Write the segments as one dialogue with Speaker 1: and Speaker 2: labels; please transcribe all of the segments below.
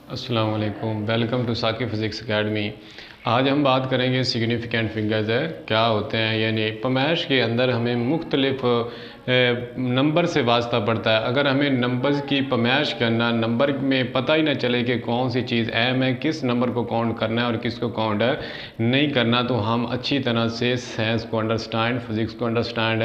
Speaker 1: अस्सलाम वालेकुम, welcome to Saqib physics academy. आज हम बात करेंगे सिग्निफिकेंट फिगर्स है क्या होते हैं। यानी पैमाइश के अंदर हमें मुख्तलिफ नंबर से वास्ता पड़ता है। अगर हमें नंबर्स की पैमाइश करना, नंबर में पता ही ना चले कि कौन सी चीज़ अहम है, किस नंबर को काउंट करना है और किसको काउंट नहीं करना, तो हम अच्छी तरह से साइंस को अंडरस्टैंड, फिज़िक्स को अंडरस्टैंड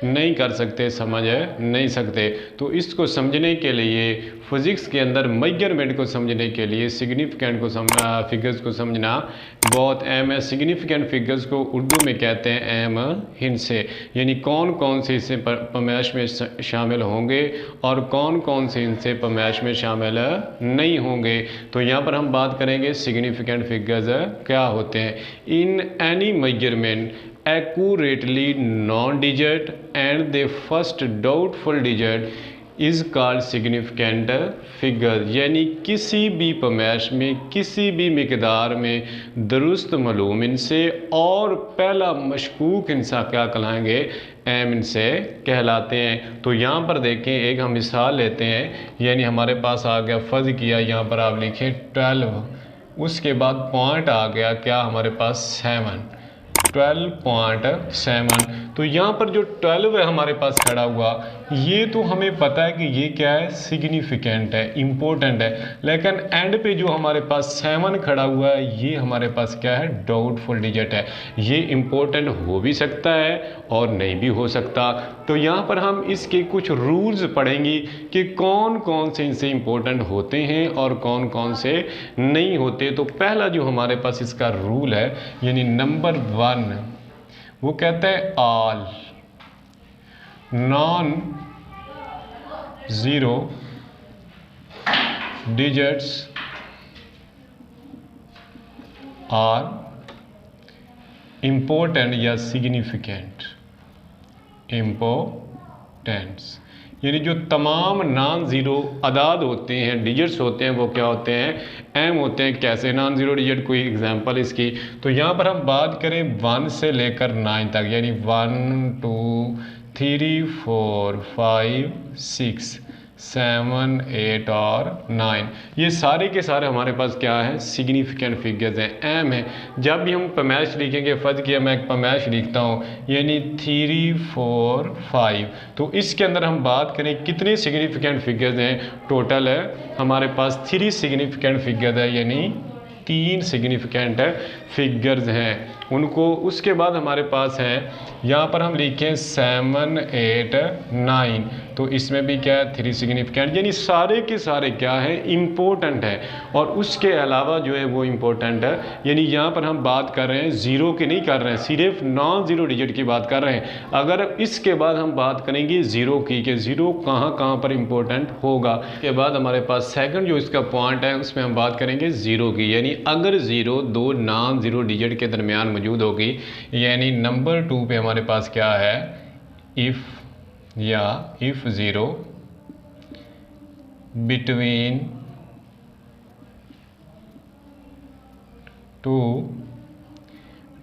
Speaker 1: नहीं कर सकते, समझ नहीं सकते। तो इसको समझने के लिए, फिज़िक्स के अंदर मेजरमेंट को समझने के लिए सिग्निफिकेंट को समझना, फिगर्स को समझना बहुत अहम है। सिग्निफिकेंट फिगर्स को उर्दू में कहते हैं अहम हिस्से, यानी कौन कौन से हिस्से पैमाइश में शामिल होंगे और कौन कौन से हिस्से पैमाइश में शामिल नहीं होंगे। तो यहाँ पर हम बात करेंगे सिग्निफिकेंट फिगर्स क्या होते हैं। In any measurement accurately non digit and the first doubtful digit is called significant figure. यानी किसी भी पैमाइश में, किसी भी मिकदार में दुरुस्त मालूम इनसे और पहला मशकूक इनसा क्या कहलाएंगे, अहम इनसे कहलाते हैं। तो यहाँ पर देखें, एक हम मिसाल लेते हैं। यानी हमारे पास आ गया, फ़र्ज़ किया यहाँ पर आप लिखें 12, उसके बाद पॉइंट आ गया क्या हमारे पास 7, 12.7। तो यहाँ पर जो 12 है हमारे पास खड़ा हुआ, ये तो हमें पता है कि ये क्या है, सिग्निफिकेंट है, इम्पोर्टेंट है। लेकिन एंड पे जो हमारे पास 7 खड़ा हुआ है, ये हमारे पास क्या है, डाउटफुल डिजिट है। ये इम्पोर्टेंट हो भी सकता है और नहीं भी हो सकता। तो यहाँ पर हम इसके कुछ रूल्स पढ़ेंगे कि कौन कौन से इनसे इम्पोर्टेंट होते हैं और कौन कौन से नहीं होते। तो पहला जो हमारे पास इसका रूल है, यानी नंबर 1, वो कहता है all non zero digits are important या सिग्निफिकेंट। इम्पोर्टेंस यानी जो तमाम नॉन ज़ीरो अदाद होते हैं, डिजिट्स होते हैं, वो क्या होते हैं, अहम होते हैं। कैसे नॉन ज़ीरो डिजिट, कोई एग्जांपल इसकी। तो यहाँ पर हम बात करें 1 से लेकर 9 तक, यानी 1 2 3 4 5 6 7 8 और 9, ये सारे के सारे हमारे पास क्या है, सिग्निफिकेंट फिगर्स हैं, अहम है। जब भी हम पैमाइश लिखेंगे, फ़र्ज़ किया मैं एक पैमाइश लिखता हूँ, यानी 3 4 5, तो इसके अंदर हम बात करें कितने सिग्निफिकेंट फिगर्स हैं। टोटल है हमारे पास 3 सिग्निफिकेंट फिगर्स है, यानी 3 सिग्निफिकेंट फिगर्स हैं उनको। उसके बाद हमारे पास हैं, यहाँ पर हम लिखें 7 8 9, तो इसमें भी क्या है, 3 सिग्निफिकेंट, यानी सारे के सारे क्या है, इम्पोर्टेंट है। और उसके अलावा जो है वो इम्पोर्टेंट है। यानी यहाँ पर हम बात कर रहे हैं ज़ीरो की नहीं कर रहे हैं, सिर्फ नॉन ज़ीरो डिजिट की बात कर रहे हैं। अगर इसके बाद हम बात करेंगे ज़ीरो की, कि ज़ीरो कहाँ कहाँ पर इम्पोर्टेंट होगा। के बाद हमारे पास सेकंड जो इसका पॉइंट है, उसमें हम बात करेंगे ज़ीरो की। यानी अगर ज़ीरो दो नॉन ज़ीरो डिजिट के दरमियान मौजूद होगी, यानी नंबर 2 पे हमारे पास क्या है, इफ़ या if zero between 2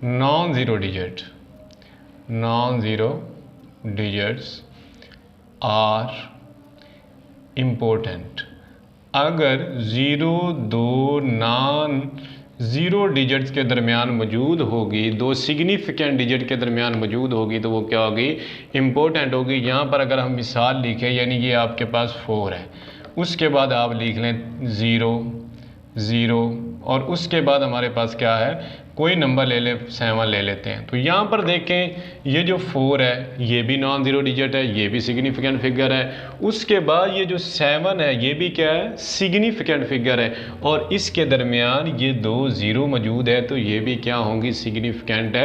Speaker 1: non zero digits are important. अगर ज़ीरो दो नॉन ज़ीरो डिजिट्स के दरमियान मौजूद होगी, दो सिग्निफिकेंट डिजिट के दरमियान मौजूद होगी, तो वो क्या होगी, इम्पोर्टेंट होगी। यहाँ पर अगर हम मिसाल लिखें, यानी ये आपके पास 4 है, उसके बाद आप लिख लें 0 0, और उसके बाद हमारे पास क्या है, कोई नंबर ले ले, 7 ले लेते हैं। तो यहाँ पर देखें, ये जो 4 है ये भी नॉन ज़ीरो डिजिट है, ये भी सिग्निफिकेंट फिगर है। उसके बाद ये जो 7 है, ये भी क्या है, सिग्निफिकेंट फिगर है। और इसके दरमियान ये 2 ज़ीरो मौजूद है, तो ये भी क्या होंगी, सिग्निफिकेंट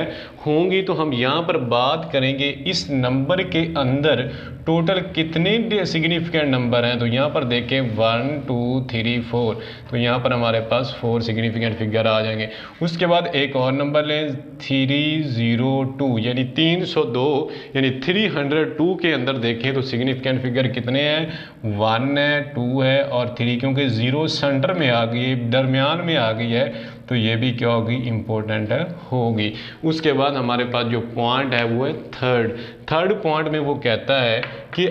Speaker 1: होंगी। तो हम यहाँ पर बात करेंगे इस नंबर के अंदर टोटल कितने सिग्निफिकेंट नंबर हैं। तो यहाँ पर देखें 1 2 3 4, तो यहाँ पर हमारे पास 4 सिग्निफिकेंट फिगर आ जाएंगे। उसके बाद एक और नंबर लें 302, यानी 302, यानी 302 के अंदर देखें तो सिग्निफिकेंट फिगर कितने हैं, 1 है, 2 है और 3, क्योंकि 0 सेंटर में आ गई, दरमियान में आ गई है, तो ये भी क्या होगी, इम्पोर्टेंट होगी। उसके बाद हमारे पास जो पॉइंट है वो है थर्ड पॉइंट में वो कहता है कि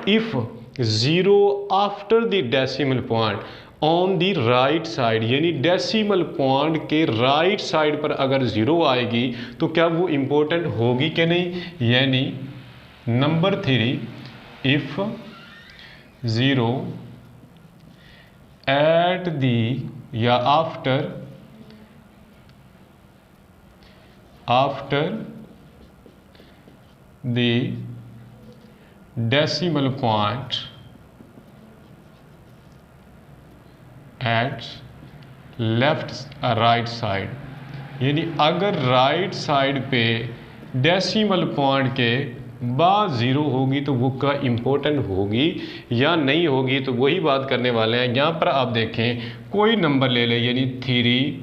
Speaker 1: if zero after the decimal point on the right side, यानी डेसिमल पॉइंट के राइट साइड पर अगर ज़ीरो आएगी तो क्या वो इम्पोर्टेंट होगी कि नहीं। यानी number 3, if zero at the या after the decimal point at left right side, यानी अगर राइट साइड पे डेसिमल पॉइंट के बाद ज़ीरो होगी तो वो क्या इम्पोर्टेंट होगी या नहीं होगी, तो वही बात करने वाले हैं। यहाँ पर आप देखें कोई नंबर ले लें, यानी 3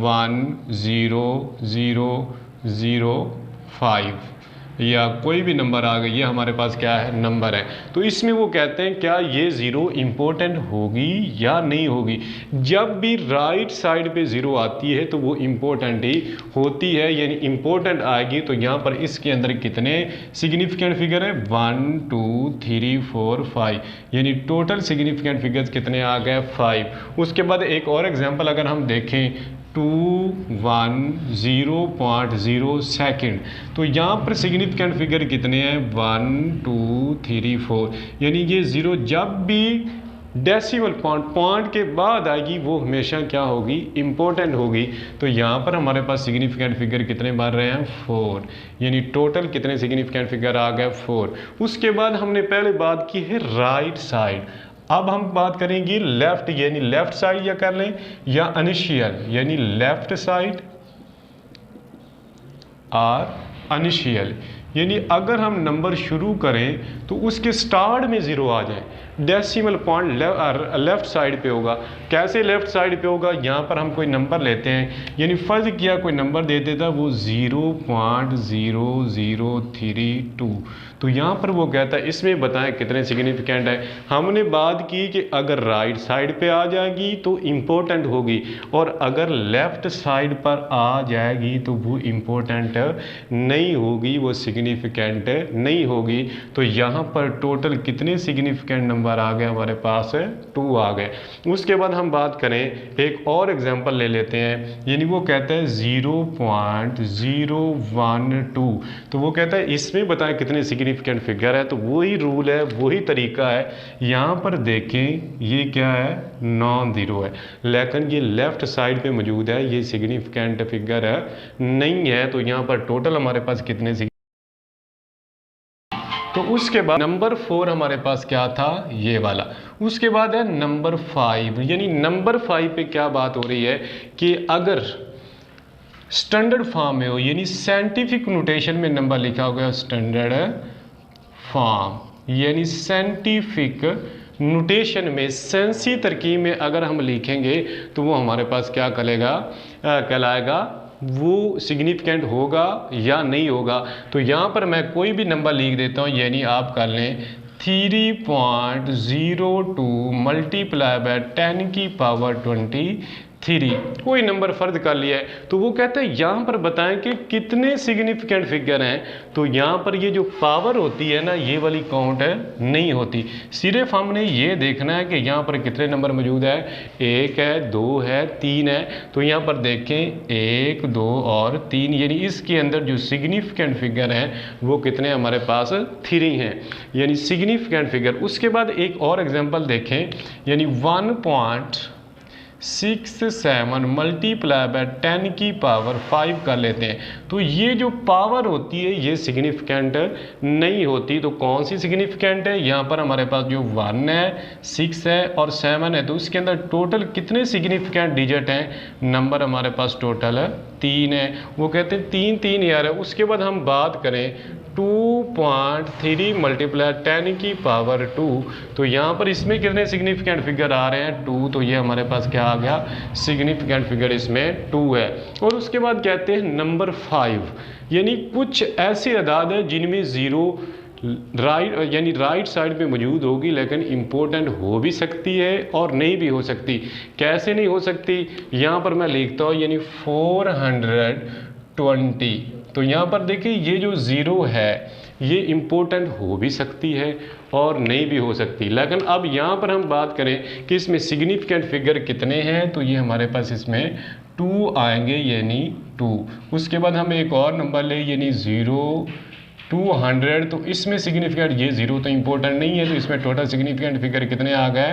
Speaker 1: 1 0 0 0 5 या कोई भी नंबर आ गई, ये हमारे पास क्या है, नंबर है। तो इसमें वो कहते हैं क्या ये ज़ीरो इम्पोर्टेंट होगी या नहीं होगी। जब भी राइट साइड पे ज़ीरो आती है तो वो इम्पोर्टेंट ही होती है, यानी इम्पोर्टेंट आएगी। तो यहाँ पर इसके अंदर कितने सिग्निफिकेंट फिगर है, 1 2 3 4 5, यानी टोटल सिग्निफिकेंट फिगर्स कितने आ गए, 5। उसके बाद एक और एग्जाम्पल अगर हम देखें 210.0 सेकेंड, तो यहाँ पर सिग्निफिकेंट फिगर कितने हैं, 1 2 3 4, यानी ये ज़ीरो जब भी डेसिमल पॉइंट के बाद आएगी वो हमेशा क्या होगी, इम्पोर्टेंट होगी। तो यहाँ पर हमारे पास सिग्निफिकेंट फिगर कितने बार रहे हैं, 4, यानी टोटल कितने सिग्निफिकेंट फिगर आ गए, 4। उसके बाद हमने पहले बात की है राइट साइड, अब हम बात करेंगे लेफ्ट, यानी लेफ्ट साइड या कर लें या इनिशियल, यानी लेफ्ट साइड और इनिशियल, यानी अगर हम नंबर शुरू करें तो उसके स्टार्ट में ज़ीरो आ जाए, डेसिमल पॉइंट लेफ्ट साइड पे होगा। कैसे लेफ्ट साइड पे होगा, यहाँ पर हम कोई नंबर लेते हैं, यानी फ़र्ज़ किया कोई नंबर दे देता वो 0.0032, तो यहाँ पर वो कहता है इसमें बताएं कितने सिग्निफिकेंट है। हमने बात की कि अगर राइट साइड पे आ जाएगी तो इम्पोर्टेंट होगी, और अगर लेफ़्ट साइड पर आ जाएगी तो वो इम्पोर्टेंट नहीं होगी, वो सिग्निफिकेंट नहीं होगी। तो यहाँ पर टोटल कितने सिग्निफिकेंट नंबर आ गए हमारे पास, 2 आ गए। उसके बाद हम बात करें एक और एग्जांपल ले लेते हैं, यानी वो कहता है 0.012, तो वो कहता है इसमें बताएं कितने सिग्निफिकेंट फिगर है। तो वही रूल है, वही तरीका है। यहाँ पर देखें ये क्या है, नॉन ज़ीरो है, लेकिन ये लेफ्ट साइड पे मौजूद है, ये सिग्निफिकेंट फिगर है नहीं है। तो यहाँ पर टोटल हमारे पास कितने, तो उसके बाद नंबर 4 हमारे पास क्या था, ये वाला। उसके बाद है नंबर 5, यानी नंबर 5 पे क्या बात हो रही है कि अगर स्टैंडर्ड फॉर्म में हो, यानी साइंटिफिक नोटेशन में नंबर लिखा होगा स्टैंडर्ड फॉर्म, यानी साइंटिफिक नोटेशन में सेंसी तरकीब में अगर हम लिखेंगे तो वो हमारे पास क्या कहलाएगा, वो सिग्निफिकेंट होगा या नहीं होगा। तो यहाँ पर मैं कोई भी नंबर लिख देता हूँ, यानी आप कर लें 3.02 मल्टीप्लाई बाय 10 की पावर 23, कोई नंबर फर्ज कर लिया है। तो वो कहते हैं यहाँ पर बताएं कि कितने सिग्निफिकेंट फिगर हैं। तो यहाँ पर ये जो पावर होती है ना, ये वाली काउंट है नहीं होती, सिर्फ हमने ये देखना है कि यहाँ पर कितने नंबर मौजूद है, 1 है, 2 है, 3 है। तो यहाँ पर देखें 1 2 और 3, यानी इसके अंदर जो सिग्निफिकेंट फिगर हैं वो कितने हमारे पास, 3 हैं, यानी सिग्निफिकेंट फिगर। उसके बाद एक और एग्जाम्पल देखें, यानी 1.67 मल्टीप्लाई बाय 10 की पावर 5 कर लेते हैं। तो ये जो पावर होती है ये सिग्निफिकेंट नहीं होती। तो कौन सी सिग्निफिकेंट है, यहाँ पर हमारे पास जो 1 है, 6 है और 7 है, तो उसके अंदर टोटल कितने सिग्निफिकेंट डिजिट हैं, नंबर हमारे पास टोटल 3 है। वो कहते हैं 3 3 यार है। उसके बाद हम बात करें 2.3 मल्टीप्लाई 10 की पावर 2, तो यहाँ पर इसमें कितने सिग्निफिकेंट फिगर आ रहे हैं, 2, तो ये हमारे पास क्या आ गया, सिग्निफिकेंट फिगर इसमें 2 है। और उसके बाद कहते हैं नंबर 5, यानी कुछ ऐसे अदाद है जिनमें ज़ीरो यानी राइट साइड पे मौजूद होगी, लेकिन इम्पोर्टेंट हो भी सकती है और नहीं भी हो सकती। कैसे नहीं हो सकती, यहाँ पर मैं लिखता हूँ, यानी 420। तो यहाँ पर देखिए ये जो ज़ीरो है ये इम्पोर्टेंट हो भी सकती है और नहीं भी हो सकती। लेकिन अब यहाँ पर हम बात करें कि इसमें सिग्निफिकेंट फिगर कितने हैं, तो ये हमारे पास इसमें 2 आएंगे, यानी 2। उसके बाद हम एक और नंबर ले, यानी 0 200, तो इसमें सिग्निफिकेंट, ये 0 तो इम्पोर्टेंट नहीं है, तो इसमें टोटल सिग्निफिकेंट फिगर कितने आ गए,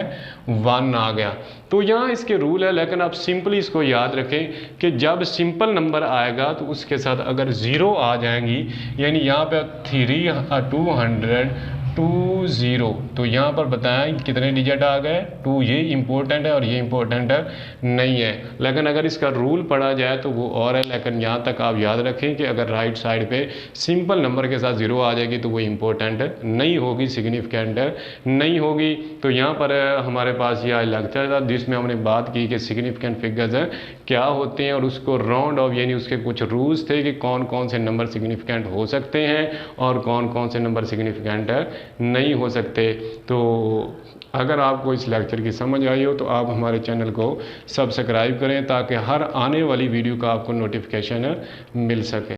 Speaker 1: 1 आ गया। तो यहाँ इसके रूल है, लेकिन आप सिंपली इसको याद रखें कि जब सिंपल नंबर आएगा तो उसके साथ अगर 0 आ जाएंगी, यानी यहाँ पे 220, तो यहाँ पर बताएं कितने डिजिट आ गए, 2। ये इम्पोर्टेंट है और ये इम्पोर्टेंट नहीं है, लेकिन अगर इसका रूल पढ़ा जाए तो वो और है। लेकिन यहाँ तक आप याद रखें कि अगर राइट साइड पे सिंपल नंबर के साथ 0 आ जाएगी तो वो इम्पोर्टेंट नहीं होगी, सिग्निफिकेंट नहीं होगी। तो यहाँ पर हमारे पास यह लेक्चर था जिसमें हमने बात की कि सिग्निफिकेंट फिगर्स क्या होते हैं और उसको राउंड ऑफ, यानी उसके कुछ रूल्स थे कि कौन कौन से नंबर सिग्निफिकेंट हो सकते हैं और कौन कौन से नंबर सिग्निफिकेंट नहीं हो सकते। तो अगर आपको इस लेक्चर की समझ आई हो तो आप हमारे चैनल को सब्सक्राइब करें ताकि हर आने वाली वीडियो का आपको नोटिफिकेशन मिल सके।